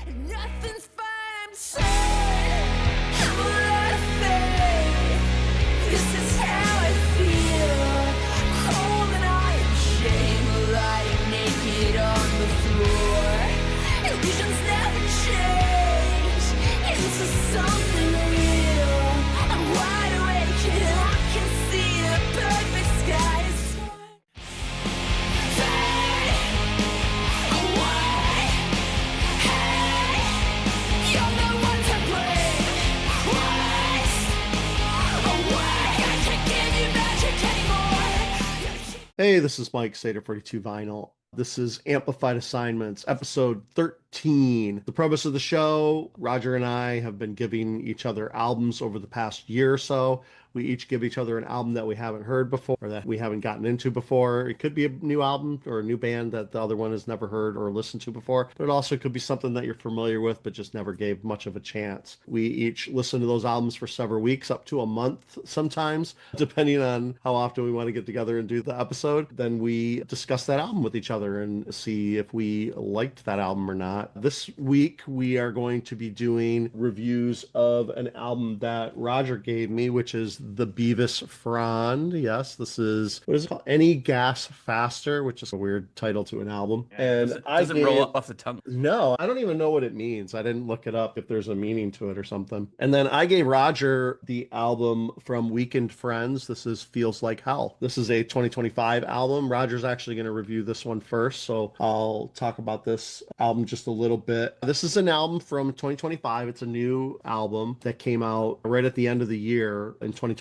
Nothing's fine, I'm tired. I'm a lot of faith. This is how I feel. Cold and I am shame, lying naked on the floor. Illusions never change into something real. I'm wide awake and I can see the perfect sky is fade away. Hey, you're the one to blame. Waste away. I can't give you magic anymore. Hey, this is Mike, Seder 42 Vinyl. This is Amplified Assignments, episode 13. The premise of the show, Roger and I have been giving each other albums over the past year or so. We each give each other an album that we haven't heard before or that we haven't gotten into before. It could be a new album or a new band that the other one has never heard or listened to before, but it also could be something that you're familiar with but just never gave much of a chance. We each listen to those albums for several weeks, up to a month sometimes, depending on how often we want to get together and do the episode. Then we discuss that album with each other and see if we liked that album or not. This week we are going to be doing reviews of an album that Roger gave me, which is the Bevis Frond. Yes, this is, what is it called? Any Gas Faster, which is a weird title to an album. Yeah, And doesn't roll up off the tongue. No, I don't even know what it means. I didn't look it up if there's a meaning to it or something. And then I gave Roger the album from Weekend Friends. This is Feels Like Hell. This is a 2025 album. Roger's actually going to review this one first, so I'll talk about this album just a little bit. This is an album from 2025. It's a new album that came out right at the end of the year in 2025.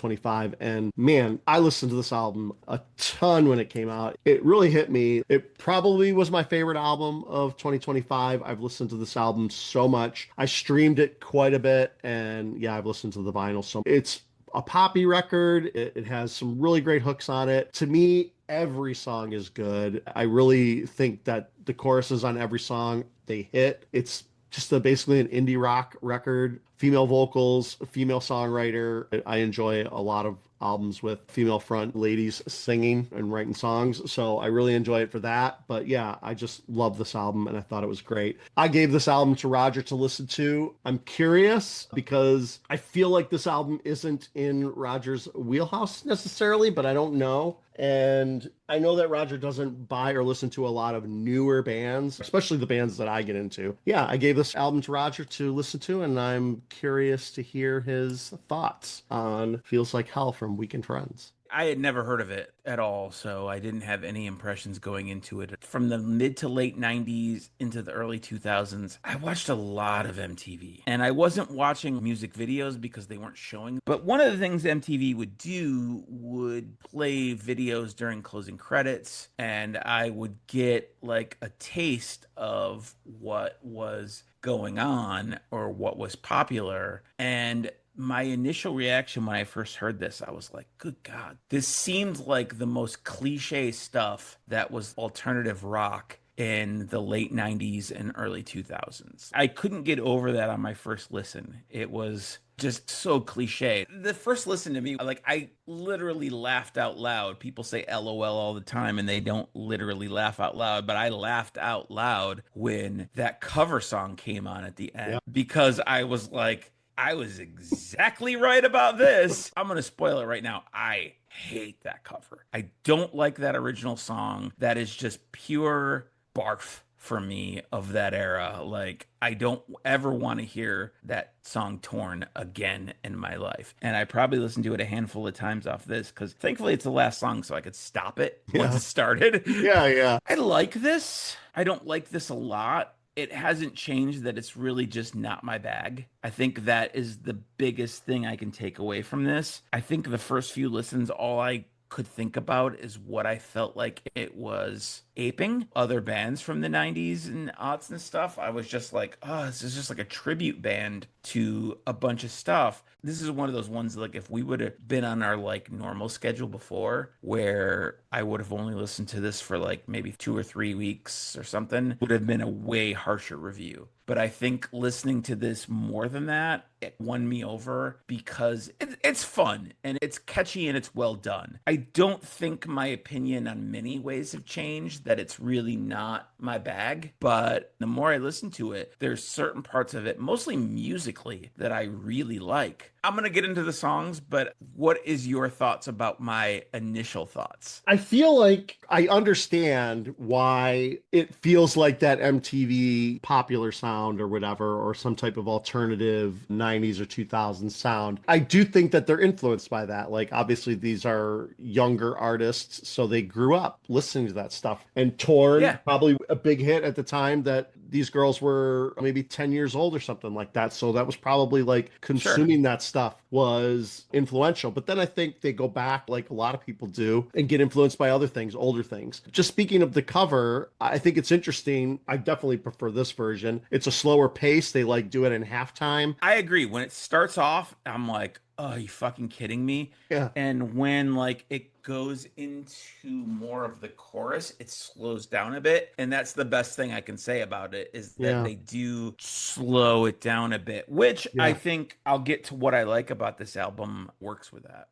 And man, I listened to this album a ton when it came out. It really hit me. It probably was my favorite album of 2025. I've listened to this album so much. I streamed it quite a bit, and yeah, I've listened to the vinyl. So it's a poppy record. It has some really great hooks on it. To me, every song is good. I really think that the choruses on every song, they hit. It's just basically an indie rock record. Female vocals, female songwriter. I enjoy a lot of albums with female front ladies singing and writing songs, so I really enjoy it for that. But yeah, I just love this album and I thought it was great. I gave this album to Roger to listen to. I'm curious because I feel like this album isn't in Roger's wheelhouse necessarily, but I don't know. And I know that Roger doesn't buy or listen to a lot of newer bands, especially the bands that I get into. Yeah, I gave this album to Roger to listen to, and I'm curious to hear his thoughts on Feels Like Hell from Weekend Friends. I had never heard of it at all, so I didn't have any impressions going into it. From the mid to late 90s into the early 2000s, I watched a lot of MTV. And I wasn't watching music videos because they weren't showing. But one of the things MTV would do would play videos during closing credits, and I would get like a taste of what was going on or what was popular. And my initial reaction when I first heard this, I was like, good God, this seemed like the most cliche stuff that was alternative rock in the late 90s and early 2000s. I couldn't get over that on my first listen. It was just so cliche. The first listen to me, like, I literally laughed out loud. People say LOL all the time and they don't literally laugh out loud, but I laughed out loud when that cover song came on at the end because I was like, I was exactly right about this. I'm going to spoil it right now. I hate that cover. I don't like that original song. That is just pure barf for me of that era. Like, I don't ever want to hear that song Torn again in my life. And I probably listened to it a handful of times off this because thankfully it's the last song so I could stop it once it started. Yeah. I like this. I don't like this a lot. It hasn't changed that it's really just not my bag. I think that is the biggest thing I can take away from this. I think the first few listens, all I could think about is what I felt like it was aping other bands from the 90s and aughts and stuff. I was just like, oh, this is just like a tribute band to a bunch of stuff. This is one of those ones, like, if we would have been on our like normal schedule before, where I would have only listened to this for like maybe 2 or 3 weeks or something, would have been a way harsher review. But I think listening to this more than that, it won me over because it's fun and it's catchy and it's well done. I don't think my opinion on many ways have changed, that it's really not my bag. But the more I listen to it, there's certain parts of it, mostly musically, that I really like. I'm going to get into the songs, but what is your thoughts about my initial thoughts? I feel like I understand why it feels like that MTV popular sound or whatever, or some type of alternative 90s or 2000s sound. I do think that they're influenced by that. Like, obviously, these are younger artists, so they grew up listening to that stuff. And Torn, Yeah. probably a big hit at the time that these girls were maybe 10 years old or something like that. So that was probably like consuming that stuff was influential. But then I think they go back, like a lot of people do, and get influenced by other things, older things. Just speaking of the cover, I think it's interesting. I definitely prefer this version. It's a slower pace. They like do it in halftime. I agree. When it starts off, I'm like, oh, are you fucking kidding me? Yeah. And when like it goes into more of the chorus, it slows down a bit. And that's the best thing I can say about it, is that they do slow it down a bit, which I think I'll get to what I like about this album works with that.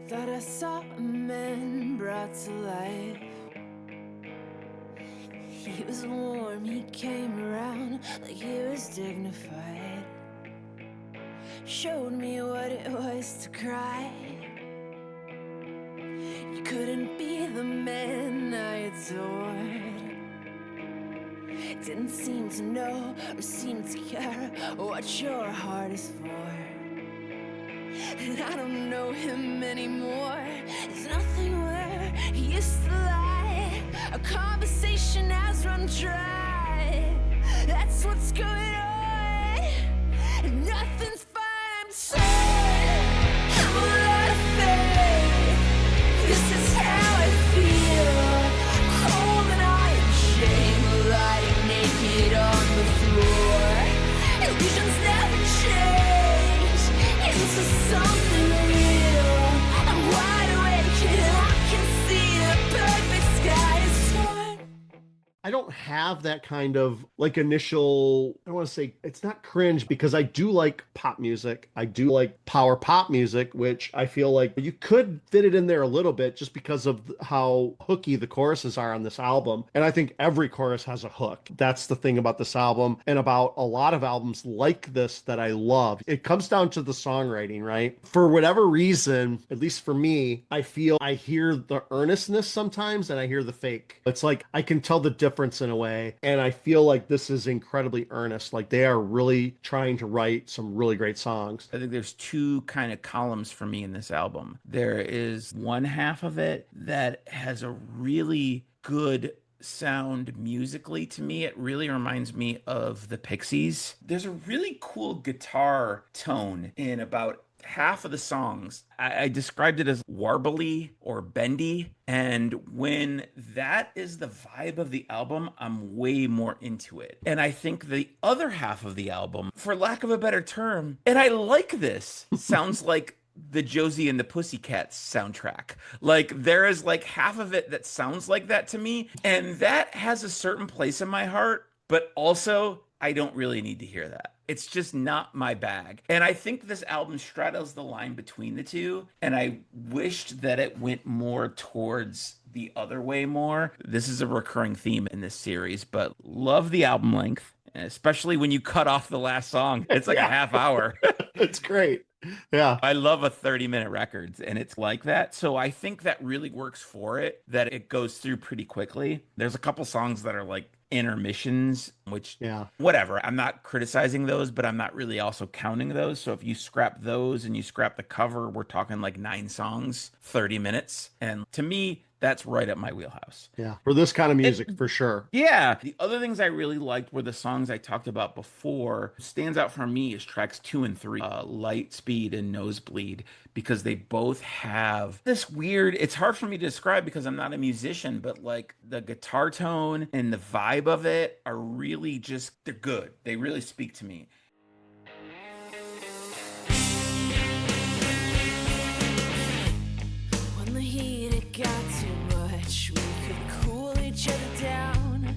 Thought I saw a man brought to life. He was warm, he came around like he was dignified. Showed me what it was to cry. You couldn't be the man I adored. Didn't seem to know or seem to care what your heart is for. And I don't know him anymore. There's nothing where he used to lie. Our conversation has run dry. That's what's going on. And nothing's fine. I'm sad. I'm a lot of faith. This is how I feel. Cold and iron shame, lying naked on the floor. Illusions never change into something real. I'm wide awake and I can see the perfect sky is torn. I don't have that kind of like initial, I don't want to say, it's not cringe, because I do like pop music. I do like power pop music, which I feel like you could fit it in there a little bit just because of how hooky the choruses are on this album. And I think every chorus has a hook. That's the thing about this album and about a lot of albums like this that I love. It comes down to the songwriting, right? For whatever reason, at least for me, I feel I hear the earnestness sometimes and I hear the fake. It's like I can tell the difference in a way. And I feel like this is incredibly earnest. Like they are really trying to write some really great songs. I think there's two kind of columns for me in this album. There is one half of it that has a really good sound musically. To me, it really reminds me of the Pixies. There's a really cool guitar tone in about half of the songs. I described it as warbly or bendy. And when that is the vibe of the album, I'm way more into it. And I think the other half of the album, for lack of a better term, and I like this, sounds like the Josie and the Pussycats soundtrack. Like there is like half of it that sounds like that to me. And that has a certain place in my heart, but also I don't really need to hear that. It's just not my bag. And I think this album straddles the line between the two. And I wished that it went more towards the other way more. This is a recurring theme in this series, but love the album length, especially when you cut off the last song. It's like a half hour. It's great. Yeah. I love a 30-minute records, and it's like that. So I think that really works for it, that it goes through pretty quickly. There's a couple songs that are like intermissions, which whatever, I'm not criticizing those, but I'm not really also counting those. So if you scrap those and you scrap the cover, we're talking like 9 songs, 30 minutes. And to me, that's right up my wheelhouse. Yeah. For this kind of music, for sure. Yeah. The other things I really liked were the songs I talked about before. Stands out for me is tracks 2 and 3, Light Speed and Nosebleed, because they both have this weird, it's hard for me to describe because I'm not a musician, but like the guitar tone and the vibe of it are really just, they're good. They really speak to me. When the heat it got too much, we could cool each other down.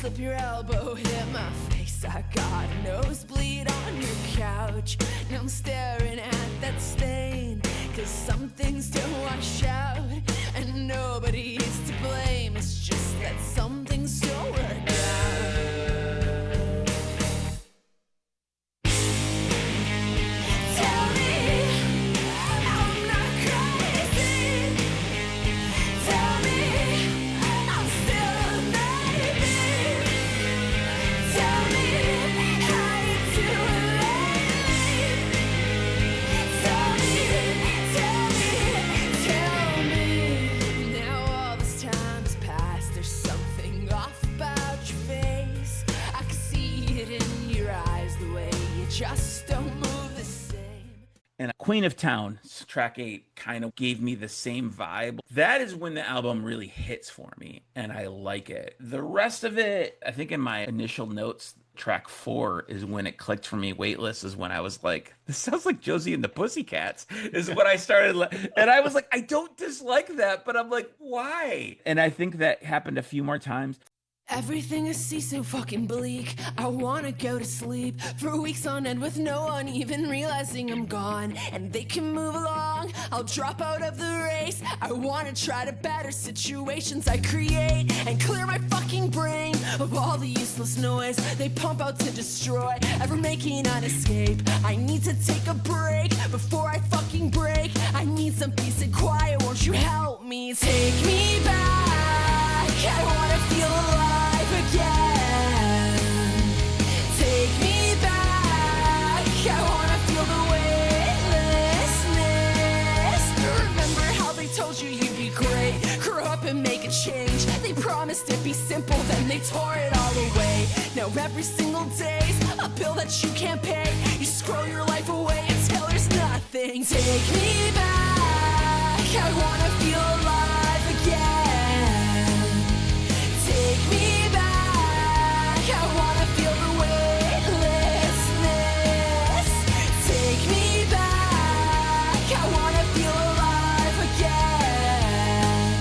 slip your elbow, hit my face. I got a nosebleed on your couch. Now I'm staring at that stain, 'cause some things don't wash out, and nobody is to blame. It's just that some things don't work out. Tell me I'm not crazy. Tell me I'm still a maybe. Tell me how you doing lately. Tell me. Now all this time has passed. There's something off about your face. I can see it in your eyes, the way you just don't move the same. And Queen of Town, track 8, kind of gave me the same vibe. That is when the album really hits for me, and I like it. The rest of it, I think in my initial notes, track 4 is when it clicked for me. Weightless is when I was like, this sounds like Josie and the Pussycats, is when I started. And I was like, I don't dislike that, but I'm like, why? And I think that happened a few more times. Everything I see so fucking bleak. I wanna go to sleep for weeks on end with no one even realizing I'm gone. And they can move along, I'll drop out of the race. I wanna try to better situations I create and clear my fucking brain of all the useless noise they pump out to destroy, ever making an escape. I need to take a break before I fucking break. I need some peace and quiet, won't you help me? Take me back, I wanna feel alive again. Take me back, I wanna feel the weightlessness. Remember how they told you you'd be great, grow up and make a change. They promised it'd be simple, then they tore it all away. Now every single day's a bill that you can't pay. You scroll your life away until there's nothing. Take me back, I wanna feel alive again. Take me back, I wanna feel the weightlessness. Take me back, I wanna feel alive again.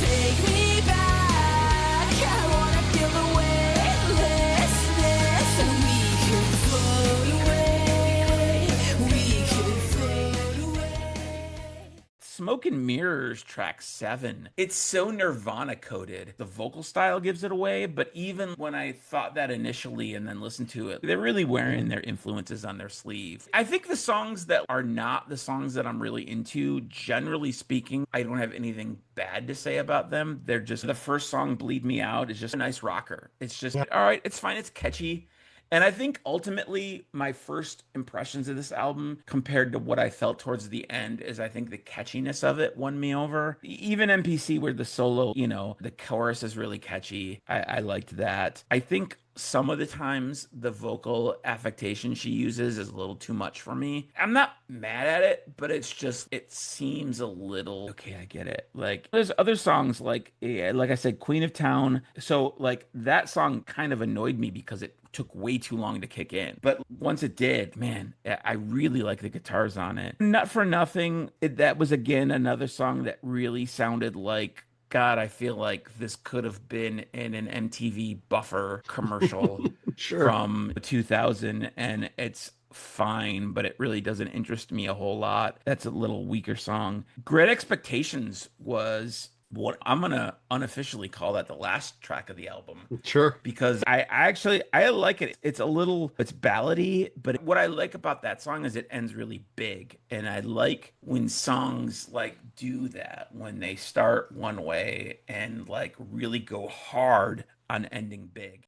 Take me back, I wanna feel the weightlessness. And we could float away, we could float away. Smoke and Mirrors, track 7. It's so Nirvana coded. The vocal style gives it away, but even when I thought that initially and then listened to it, they're really wearing their influences on their sleeve. I think the songs that are not the songs that I'm really into, generally speaking, I don't have anything bad to say about them. They're just, the first song, Bleed Me Out, is just a nice rocker. It's just, all right, it's fine, it's catchy. And I think ultimately my first impressions of this album compared to what I felt towards the end is I think the catchiness of it won me over. Even MPC, where the solo, the chorus is really catchy. I liked that. I think some of the times the vocal affectation she uses is a little too much for me. I'm not mad at it, but it's just, it seems a little, okay, I get it. Like there's other songs like I said, Queen of Town. So like that song kind of annoyed me because it took way too long to kick in. But once it did, man, I really like the guitars on it. Not for Nothing, that was again another song that really sounded like, God, I feel like this could have been in an MTV Buffer commercial Sure. from 2000, and it's fine, but it really doesn't interest me a whole lot. That's a little weaker song. Great Expectations was what I'm gonna unofficially call that the last track of the album. Sure. Because I like it. It's ballady, but what I like about that song is it ends really big. And I like when songs like do that, when they start one way and like really go hard on ending big.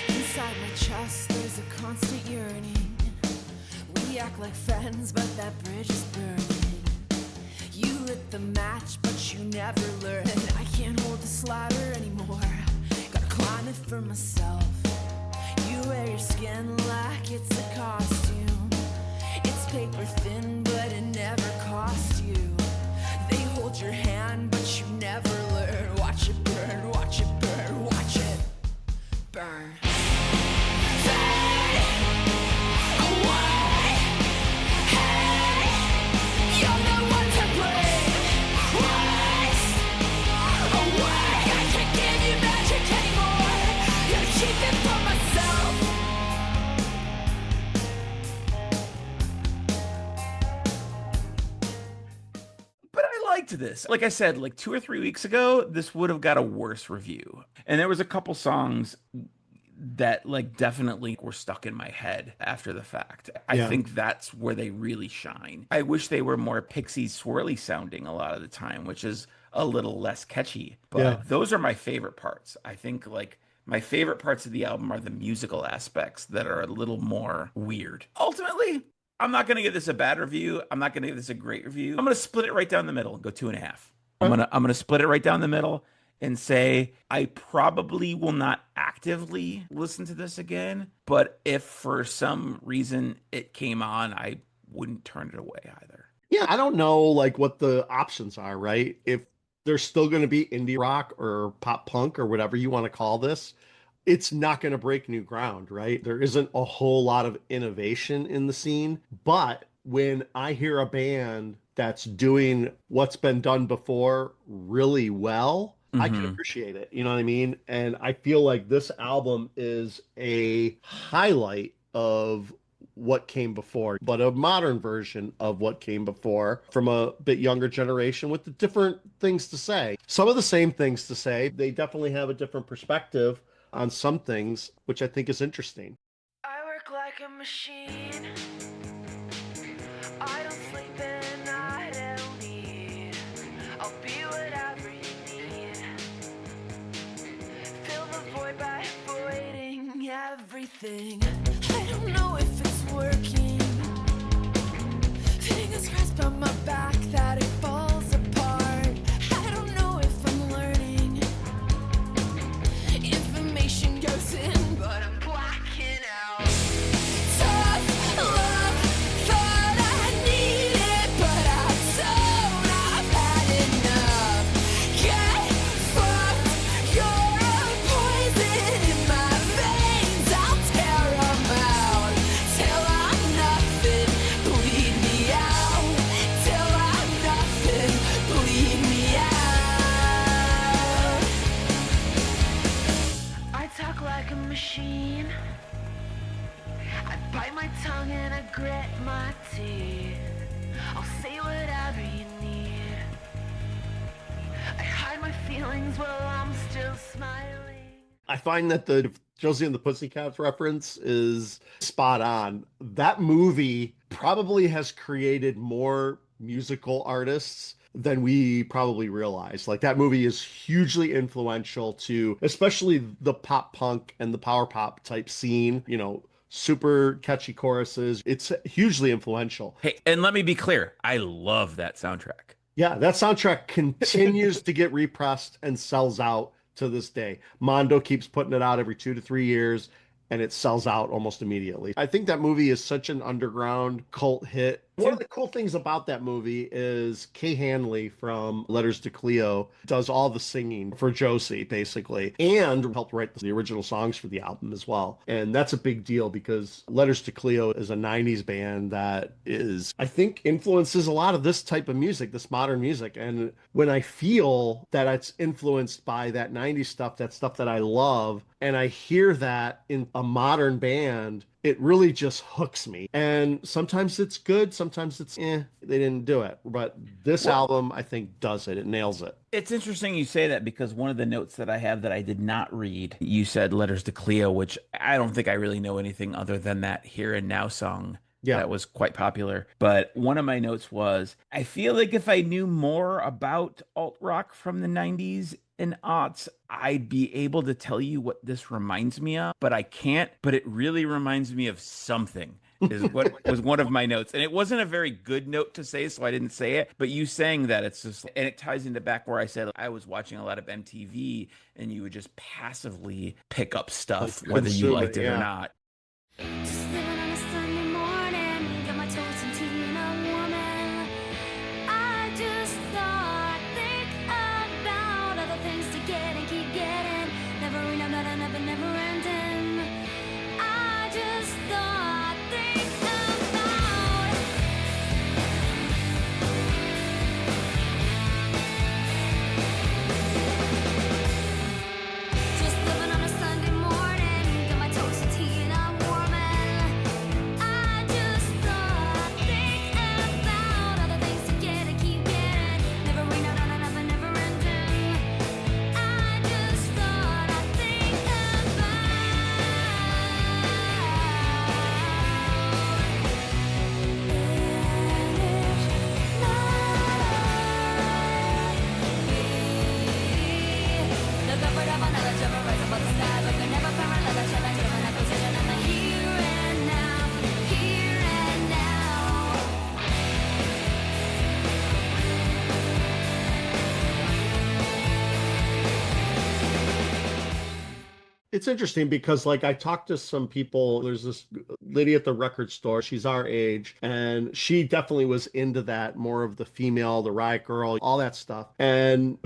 Inside my chest, there's a constant yearning. We act like friends, but that bridge is burning. You lit the match, but you never learn. I can't hold the slider anymore. Gotta climb it for myself. You wear your skin like it's a costume. It's paper thin, but it never cost you. They hold your hand, but you never learn. Watch it burn, watch it burn. this. Like I said, like 2 or 3 weeks ago, this would have got a worse review. And there was a couple songs that like definitely were stuck in my head after the fact. I Yeah. think that's where they really shine. I wish they were more Pixies swirly sounding a lot of the time, which is a little less catchy. But Yeah. those are my favorite parts. I think like my favorite parts of the album are the musical aspects that are a little more weird. Ultimately, I'm not going to give this a bad review. I'm not going to give this a great review. I'm going to split it right down the middle and go 2.5. I'm gonna split it right down the middle and say I probably will not actively listen to this again, but if for some reason it came on, I wouldn't turn it away either. Yeah, I don't know like what the options are, right? If there's still going to be indie rock or pop punk or whatever you want to call this, it's not going to break new ground, right? There isn't a whole lot of innovation in the scene, but when I hear a band that's doing what's been done before really well, I can Mhm. appreciate it. You know what I mean? And I feel like this album is a highlight of what came before, but a modern version of what came before from a bit younger generation with the different things to say. Some of the same things to say. They definitely have a different perspective on some things, which I think is interesting. I work like a machine. I don't sleep and I don't eat. I'll be whatever you need. Fill the void by avoiding everything. I don't know if it's working. Fingers crossed on my back that it falls apart. I don't know if I'm learning. Information goes in, but I'm blacking out. Tough love, thought I needed, but I don't. I've had enough. Get fucked, you're a poison in my veins. I'll tear 'em out till I'm nothing. Bleed me out till I'm nothing. Bleed me out. I talk like a machine. I bite my tongue and I grit my teeth. I'll say whatever you need. I hide my feelings while I'm still smiling. I find that the Josie and the Pussycats reference is spot on. That movie probably has created more musical artists than we probably realize. Like that movie is hugely influential to especially the pop punk and the power pop type scene, you know, super catchy choruses. It's hugely influential. Hey, and let me be clear, I love that soundtrack. Yeah, that soundtrack continues to get repressed and sells out to this day. Mondo keeps putting it out every 2 to 3 years, and it sells out almost immediately. I think that movie is such an underground cult hit. One of the cool things about that movie is Kay Hanley from Letters to Cleo does all the singing for Josie, basically, and helped write the original songs for the album as well. And that's a big deal because Letters to Cleo is a 90s band that is, I think, influences a lot of this type of music, this modern music. And when I feel that it's influenced by that 90s stuff, that stuff that I love, and I hear that in a modern band, it really just hooks me. And sometimes it's good, sometimes it's they didn't do it. But this album, I think, does it. It nails it. It's interesting you say that because one of the notes that I have that I did not read, you said Letters to Cleo, which I don't think I really know anything other than that Here and Now song. Yeah. That was quite popular. But one of my notes was, I feel like if I knew more about alt rock from the 90s and aughts, I'd be able to tell you what this reminds me of, but I can't. But it really reminds me of something, is what was one of my notes. And it wasn't a very good note to say, so I didn't say it. But you saying that, it's just, and it ties into back where I said I was watching a lot of MTV and you would just passively pick up stuff, Like, whether you consume liked it, it or yeah. not. Just living on a Sunday morning, got my toes and tea and a woman. I just thought, think about other things to get and keep getting. Never enough, never ending. I just thought, think about. Just living on a Sunday morning, got my toes and tea and a It's interesting because, like, I talked to some people. There's this lady at the record store. She's our age, and she definitely was into that, more of the female, the riot girl, all that stuff. And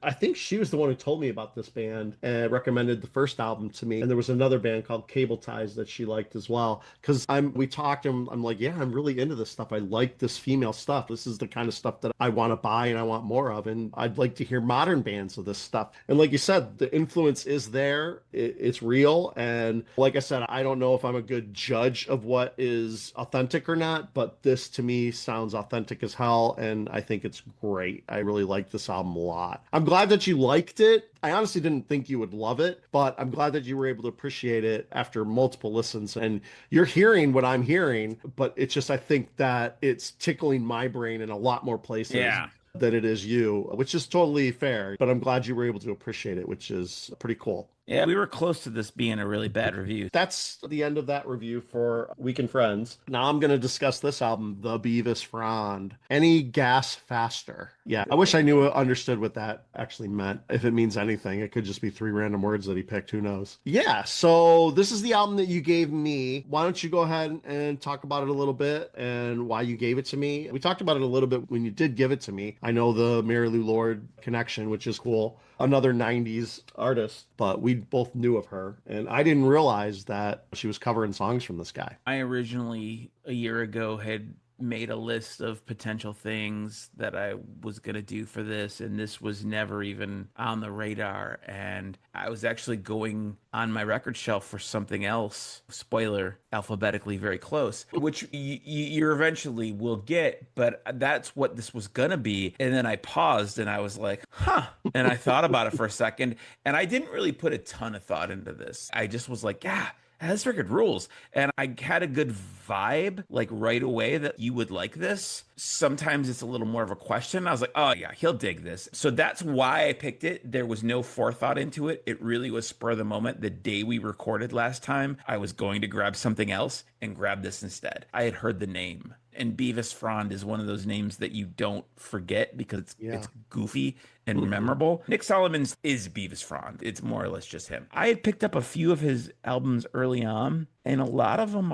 I think she was the one who told me about this band and recommended the first album to me. And there was another band called Cable Ties that she liked as well. Because we talked, and I'm like, yeah, I'm really into this stuff. I like this female stuff. This is the kind of stuff that I want to buy and I want more of. And I'd like to hear modern bands of this stuff. And like you said, the influence is there. It's real. And like I said, I don't know if I'm a good judge of what is authentic or not, but this to me sounds authentic as hell. And I think it's great. I really like this album a lot. I'm glad that you liked it. I honestly didn't think you would love it, but I'm glad that you were able to appreciate it after multiple listens. And you're hearing what I'm hearing, but it's just, I think that it's tickling my brain in a lot more places. Yeah. Than it is you, which is totally fair. But I'm glad you were able to appreciate it, which is pretty cool. Yeah, we were close to this being a really bad review. That's the end of that review for Weekend Friends. Now I'm going to discuss this album, The Bevis Frond. Any gas faster? Yeah, I wish I understood what that actually meant. If it means anything, it could just be 3 random words that he picked. Who knows? Yeah, so this is the album that you gave me. Why don't you go ahead and talk about it a little bit and why you gave it to me? We talked about it a little bit when you did give it to me. I know the Mary Lou Lord connection, which is cool. Another 90s artist, but we both knew of her. And I didn't realize that she was covering songs from this guy. I originally, a year ago, had made a list of potential things that I was going to do for this, and this was never even on the radar. And I was actually going on my record shelf for something else, spoiler, alphabetically very close, which you eventually will get, but that's what this was going to be. And then I paused and I was like, huh. And I thought about it for a second, and I didn't really put a ton of thought into this. I just was like, yeah, this record rules. And I had a good vibe, like right away, that you would like this. Sometimes it's a little more of a question. I was like, oh yeah, he'll dig this. So that's why I picked it. There was no forethought into it. It really was spur of the moment. The day we recorded last time, I was going to grab something else and grab this instead. I had heard the name. And Bevis Frond is one of those names that you don't forget because it's goofy and memorable. Nick Solomon's is Bevis Frond. It's more or less just him. I had picked up a few of his albums early on, and a lot of them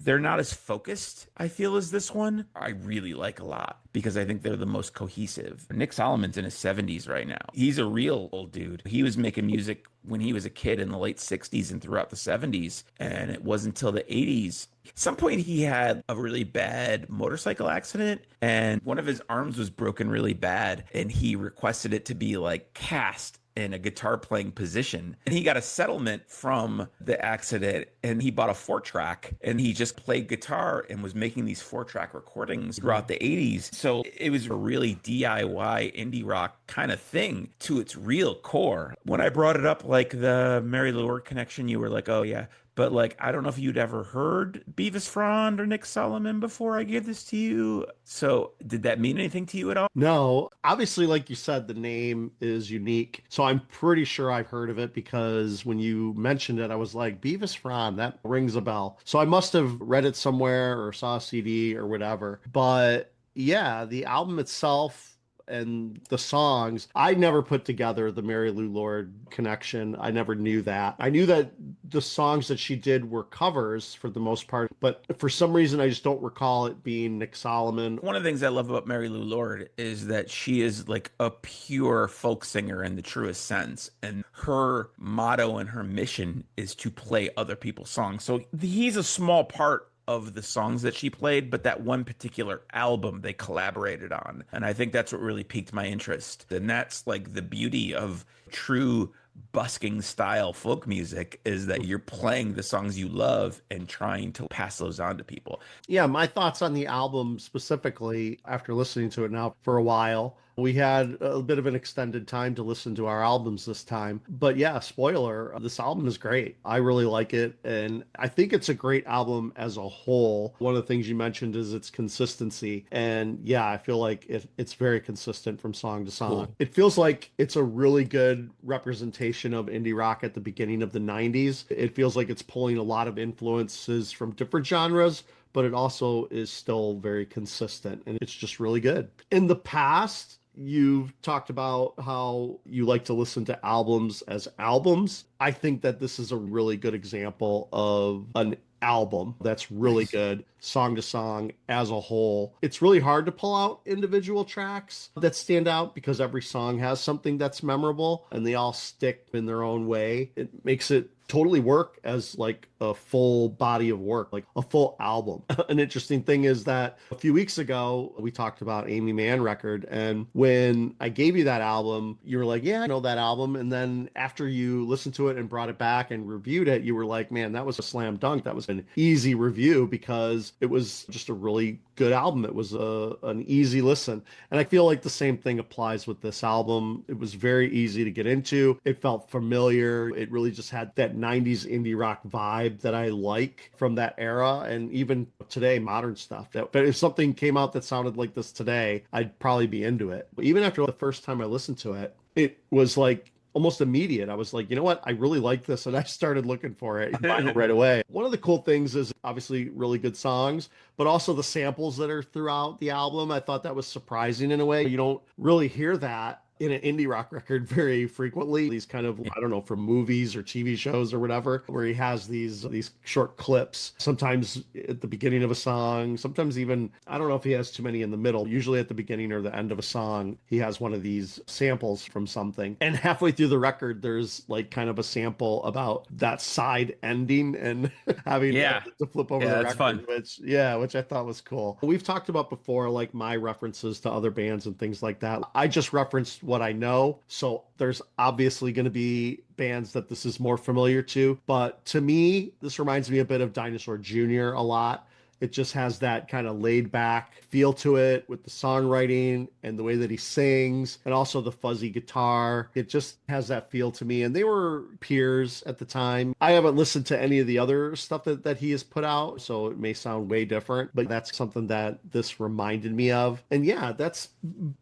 they're not as focused, I feel, as this one. I really like a lot because I think they're the most cohesive. Nick Solomon's in his 70s right now. He's a real old dude. He was making music when he was a kid in the late 60s and throughout the 70s. And it wasn't until the 80s. At some point, he had a really bad motorcycle accident, and one of his arms was broken really bad. And he requested it to be like cast in a guitar playing position. And he got a settlement from the accident, and he bought a 4-track, and he just played guitar and was making these 4-track recordings throughout the 80s. So it was a really DIY indie rock kind of thing to its real core. When I brought it up, like the Mary Lou Lord connection, you were like, oh yeah. But like, I don't know if you'd ever heard Bevis Frond or Nick Solomon before I gave this to you. So did that mean anything to you at all? No, obviously, like you said, the name is unique. So I'm pretty sure I've heard of it because when you mentioned it, I was like, Bevis Frond, that rings a bell. So I must have read it somewhere or saw a CD or whatever. But yeah, the album itself and the songs, I never put together the Mary Lou Lord connection. I never knew that. I knew that the songs that she did were covers for the most part, but for some reason I just don't recall it being Nick Solomon. One of the things I love about Mary Lou Lord is that she is like a pure folk singer in the truest sense, and her motto and her mission is to play other people's songs. So he's a small part of the songs that she played, but that one particular album they collaborated on. And I think that's what really piqued my interest. And that's like the beauty of true busking style folk music, is that you're playing the songs you love and trying to pass those on to people. Yeah, my thoughts on the album specifically after listening to it now for a while. We had a bit of an extended time to listen to our albums this time. But yeah, spoiler, this album is great. I really like it. And I think it's a great album as a whole. One of the things you mentioned is its consistency. And yeah, I feel like it's very consistent from song to song. Cool. It feels like it's a really good representation of indie rock at the beginning of the 90s. It feels like it's pulling a lot of influences from different genres, but it also is still very consistent, and it's just really good. In the past, you've talked about how you like to listen to albums as albums. I think that this is a really good example of an album that's really Nice. good, song to song as a whole. It's really hard to pull out individual tracks that stand out because every song has something that's memorable and they all stick in their own way. It makes it totally work as like a full body of work, like a full album. An interesting thing is that a few weeks ago, we talked about Amy Mann record. And when I gave you that album, you were like, yeah, I know that album. And then after you listened to it and brought it back and reviewed it, you were like, man, that was a slam dunk. That was an easy review because it was just a really good album. It was an easy listen. And I feel like the same thing applies with this album. It was very easy to get into. It felt familiar. It really just had that 90s indie rock vibe that I like from that era. And even today, modern stuff. But if something came out that sounded like this today, I'd probably be into it. But even after the first time I listened to it, it was like almost immediate. I was like, you know what? I really like this. And I started looking for it right away. One of the cool things is obviously really good songs, but also the samples that are throughout the album. I thought that was surprising in a way. You don't really hear that in an indie rock record very frequently. These kind of, I don't know, from movies or TV shows or whatever, where he has these short clips, sometimes at the beginning of a song, sometimes even, I don't know if he has too many in the middle. Usually at the beginning or the end of a song, he has one of these samples from something. And halfway through the record, there's like kind of a sample about that side ending and having to flip over the that's record, fun. which I thought was cool. We've talked about before, like my references to other bands and things like that. I just referenced what I know. So there's obviously going to be bands that this is more familiar to. But to me, this reminds me a bit of Dinosaur Jr. a lot. It just has that kind of laid back feel to it with the songwriting and the way that he sings and also the fuzzy guitar. It just has that feel to me. And they were peers at the time. I haven't listened to any of the other stuff that he has put out, so it may sound way different, but that's something that this reminded me of. And yeah, that's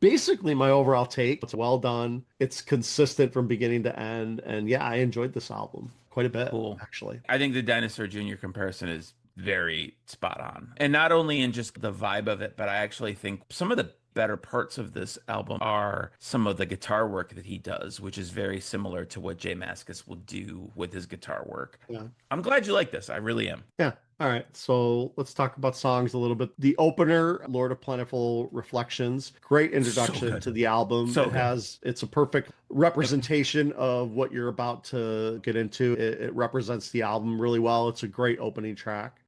basically my overall take. It's well done. It's consistent from beginning to end. And yeah, I enjoyed this album quite a bit, Cool. actually. I think the Dinosaur Jr. comparison is very spot on. And not only in just the vibe of it, but I actually think some of the better parts of this album are some of the guitar work that he does, which is very similar to what Jay Mascis will do with his guitar work. Yeah. I'm glad you like this. I really am. Yeah. All right. So let's talk about songs a little bit. The opener, Lord of Plentiful Reflections, great introduction good. to the album. So good. It's a perfect representation of what you're about to get into. It represents the album really well. It's a great opening track.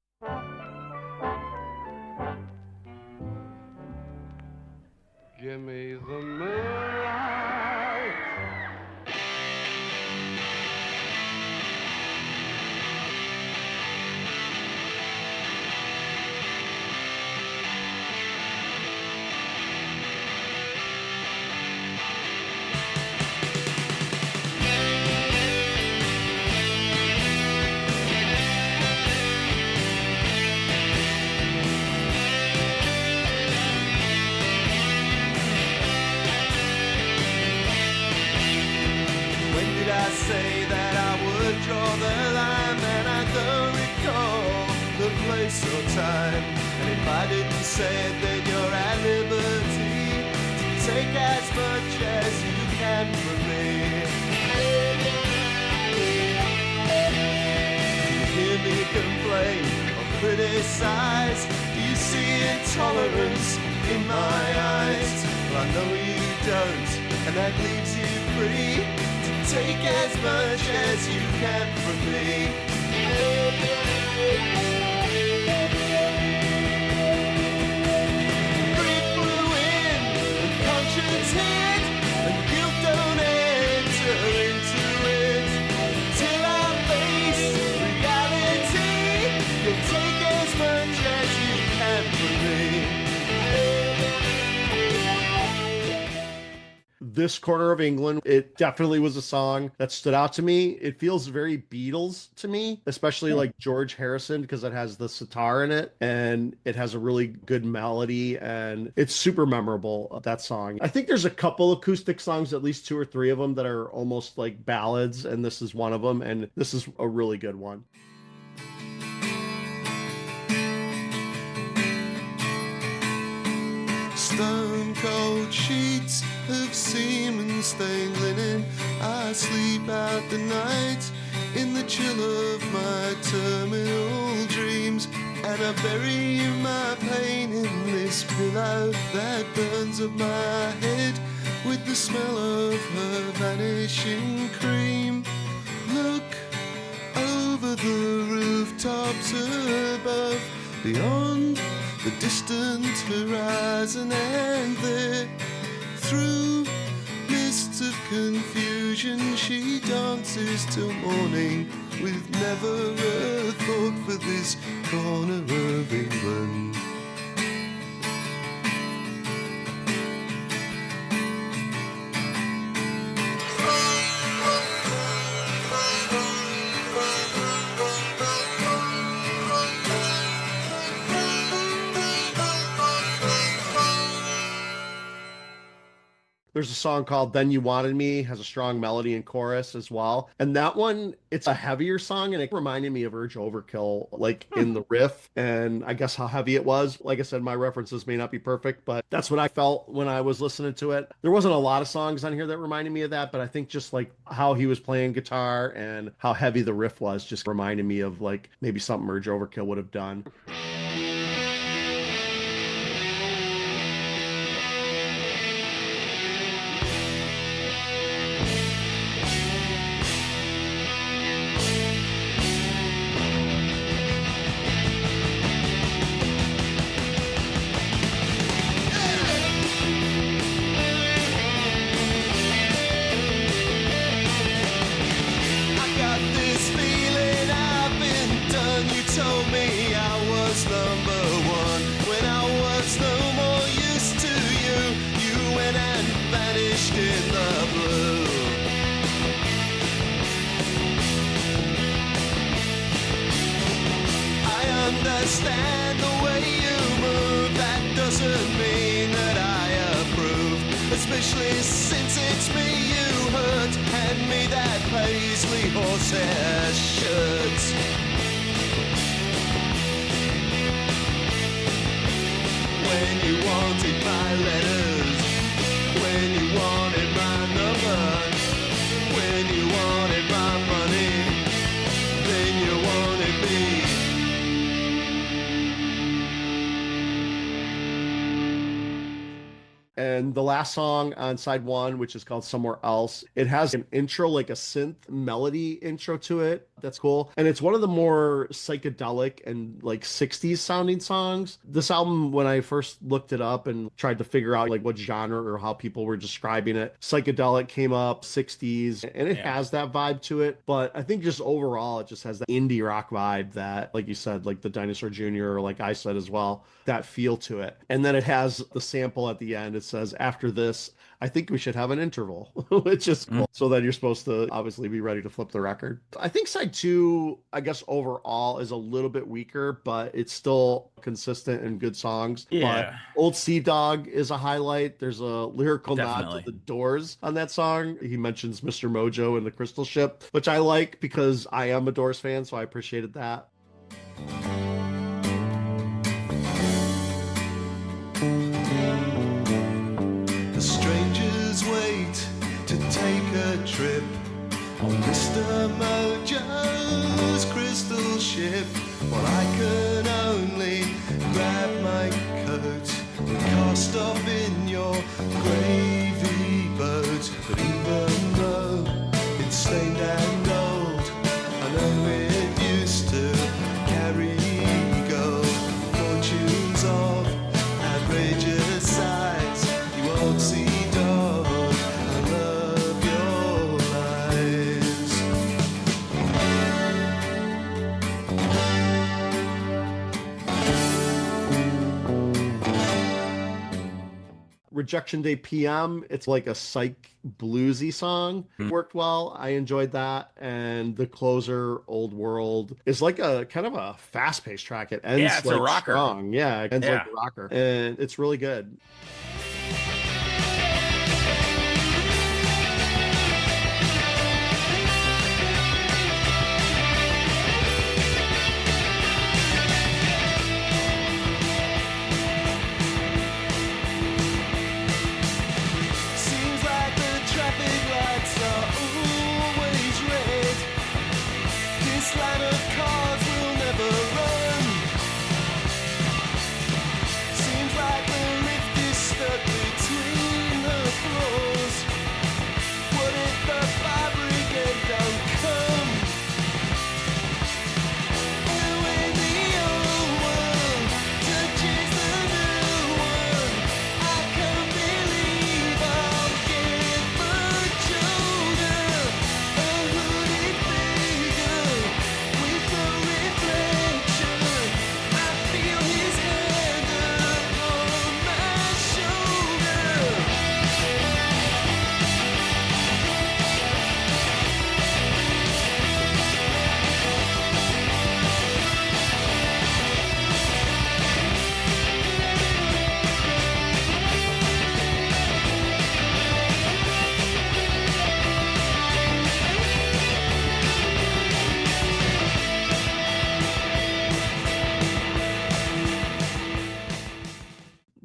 Give me the moonlight. Say that I would draw the line, and I don't recall the place or time. And if I didn't say it, then you're at liberty to take as much as you can from me. Do you hear me complain or criticize? Do you see intolerance in my eyes? Well, I know you don't, and that leaves you free. Take as much as you can from me. Grief flew in and conscience hid, and guilt don't enter into it. Till I face reality, you'll take as much as you can from me. This corner of England, it definitely was a song that stood out to me. It feels very Beatles to me, especially like George Harrison, because it has the sitar in it and it has a really good melody and it's super memorable, that song. I think there's a couple acoustic songs, at least 2 or 3 of them, that are almost like ballads, and this is one of them, and this is a really good one. Stone cold sheets of semen-stained linen. I sleep out the night in the chill of my terminal dreams, and I bury my pain in this pillow that burns up my head with the smell of her vanishing cream. Look over the rooftops above, beyond the distant horizon, and there, through mists of confusion, she dances till morning with never a thought for this corner of England. There's a song called Then You Wanted Me, has a strong melody and chorus as well. And that one, it's a heavier song, and it reminded me of Urge Overkill, like in the riff, and I guess how heavy it was. Like I said, my references may not be perfect, but that's what I felt when I was listening to it. There wasn't a lot of songs on here that reminded me of that, but I think just like how he was playing guitar and how heavy the riff was just reminded me of like maybe something Urge Overkill would have done. Understand the way you move, that doesn't mean that I approve, especially since it's me you hurt. Hand me that paisley horsehair shirt. When you wanted my letters, when you wanted my number, when you wanted my money, then you wanted me. And the last song on side one, which is called Somewhere Else, it has an intro, like a synth melody intro to it. That's cool. And it's one of the more psychedelic and like 60s sounding songs. This album, when I first looked it up and tried to figure out like what genre or how people were describing it, psychedelic came up, 60s, and it has that vibe to it. But I think just overall, it just has that indie rock vibe that, like you said, like the Dinosaur Jr., or like I said as well, that feel to it. And then it has the sample at the end. It says, after this, I think we should have an interval, which is cool. So that you're supposed to obviously be ready to flip the record. I think side two, I guess overall is a little bit weaker, but it's still consistent and good songs. Yeah. But Old Sea Dog is a highlight. There's a lyrical nod Definitely. to the Doors on that song. He mentions Mr. Mojo and the Crystal Ship, which I like because I am a Doors fan, so I appreciated that. The strangers wait to take a trip on Mr. Mojo's crystal ship, while I can only grab my coat and cast off in your gravy boat. But even though it's stained and old, I know it used to carry gold. Fortunes of outrageous size, you won't see dog. I love your lies. Rejection Day PM, it's like a psych bluesy song. It worked well. I enjoyed that. And the closer, Old World, is like a kind of a fast-paced track. It ends it's a like rocker. strong. Yeah, it ends like a rocker. And it's really good.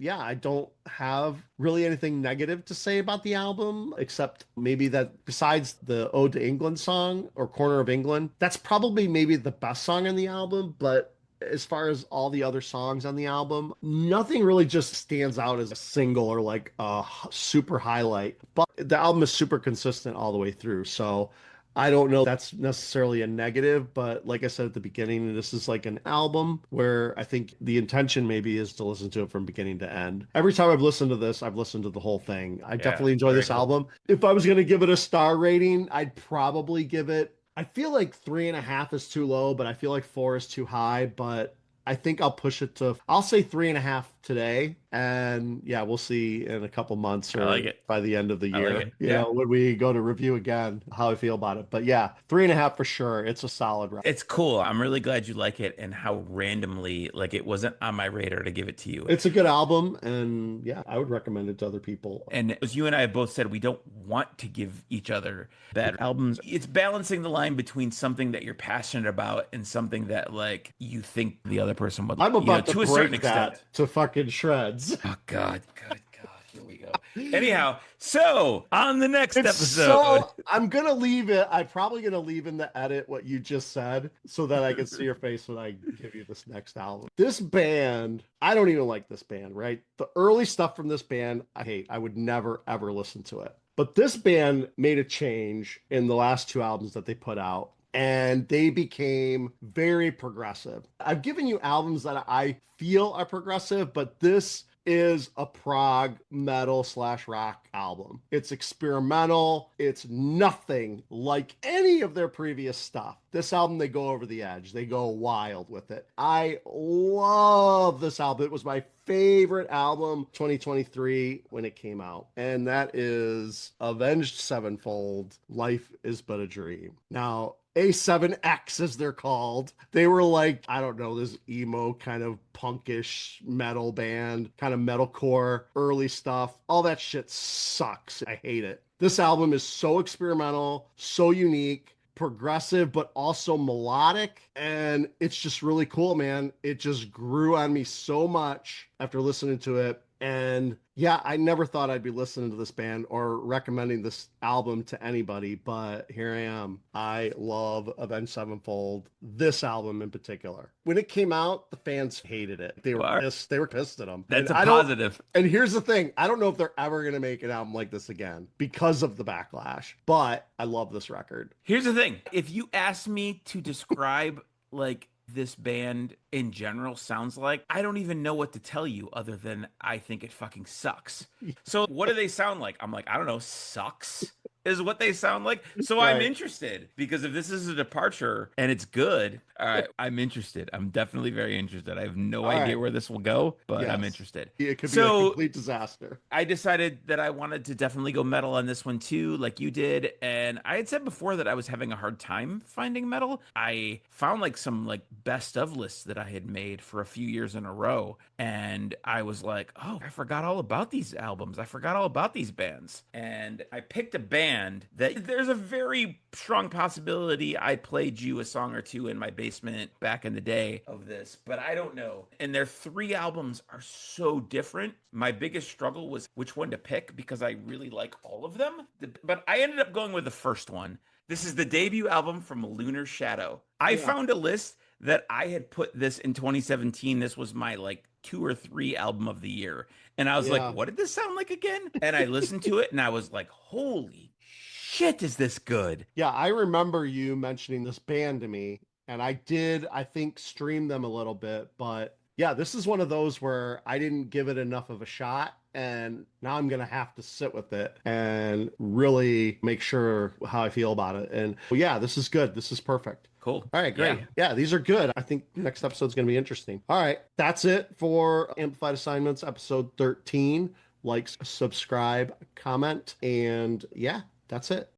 yeah, I don't have really anything negative to say about the album, except maybe that besides the Ode to England song or Corner of England, that's probably maybe the best song in the album. But as far as all the other songs on the album, nothing really just stands out as a single or like a super highlight. But the album is super consistent all the way through. So I don't know if that's necessarily a negative, but like I said at the beginning, this is like an album where I think the intention maybe is to listen to it from beginning to end. Every time I've listened to this, I've listened to the whole thing. I definitely enjoy very this cool. album. If I was going to give it a star rating, I'd probably give it, I feel like 3.5 is too low, but I feel like 4 is too high. But I think I'll push it to, I'll say 3.5 today. And yeah, we'll see in a couple months I or like it. by the end of the I like year, it. you Yeah. know, when we go to review again, how I feel about it. But yeah, 3.5 for sure. It's a solid round. It's cool. I'm really glad you like it and how randomly, like, it wasn't on my radar to give it to you. It's a good album, and yeah, I would recommend it to other people. And as you and I have both said, we don't want to give each other bad albums. It's balancing the line between something that you're passionate about and something that, like, you think the other person would, I'm about to to a certain break extent. that to fucking shreds. Oh, God. Good God. Here we go. Anyhow, so on the next It's episode. so I'm gonna leave it. I'm probably gonna leave in the edit what you just said so that I can see your face when I give you this next album. This band, I don't even like this band, right? The early stuff from this band, I hate. I would never ever listen to it. But this band made a change in the last 2 albums that they put out. And they became very progressive. I've given you albums that I feel are progressive, but this is a prog metal / rock album. It's experimental. It's nothing like any of their previous stuff. This album, they go over the edge. They go wild with it. I love this album. It was my favorite album 2023 when it came out. And that is Avenged Sevenfold, Life is But a Dream. Now, A7X as they're called. They were like, I don't know, this emo kind of punkish metal band, kind of metalcore, early stuff. All that shit sucks. I hate it. This album is so experimental, so unique, progressive, but also melodic. And it's just really cool, man. It just grew on me so much after listening to it. And yeah, I never thought I'd be listening to this band or recommending this album to anybody, but here I am. I love Avenged Sevenfold, this album in particular. When it came out, the fans hated it. They were pissed. They were pissed at them. That's And a I don't- positive. And here's the thing. I don't know if they're ever going to make an album like this again because of the backlash, but I love this record. Here's the thing. If you ask me to describe, like, this band in general sounds like, I don't even know what to tell you other than I think it fucking sucks. So what do they sound like? I'm like, I don't know, sucks is what they sound like. So I'm Right. interested, because if this is a departure and it's good, all right, I'm interested. I'm definitely very interested. I have no All idea right. where this will go, but I'm Yes. interested. It could be So- a complete disaster. I decided that I wanted to definitely go metal on this one too, like you did. And I had said before that I was having a hard time finding metal. I found like some like best of lists that I had made for a few years in a row. And I was like, oh, I forgot all about these albums. I forgot all about these bands. And I picked a band that there's a very strong possibility I played you a song or two in my basement back in the day of this, but I don't know. And their 3 albums are so different. My biggest struggle was which one to pick because I really like all of them. But I ended up going with the first one. This is the debut album from Lunar Shadow. I found a list that I had put this in 2017. This was my like 2 or 3 album of the year. And I was Yeah. like, what did this sound like again? And I listened to it and I was like, holy shit, is this good? Yeah, I remember you mentioning this band to me, and I did, I think, stream them a little bit, but yeah, this is one of those where I didn't give it enough of a shot, and now I'm gonna have to sit with it and really make sure how I feel about it. And well, yeah, this is good. This is perfect. Cool. All right, great. Yeah. Yeah, these are good. I think next episode's going to be interesting. All right, that's it for Amplified Assignments, episode 13. Like, subscribe, comment, and yeah, that's it.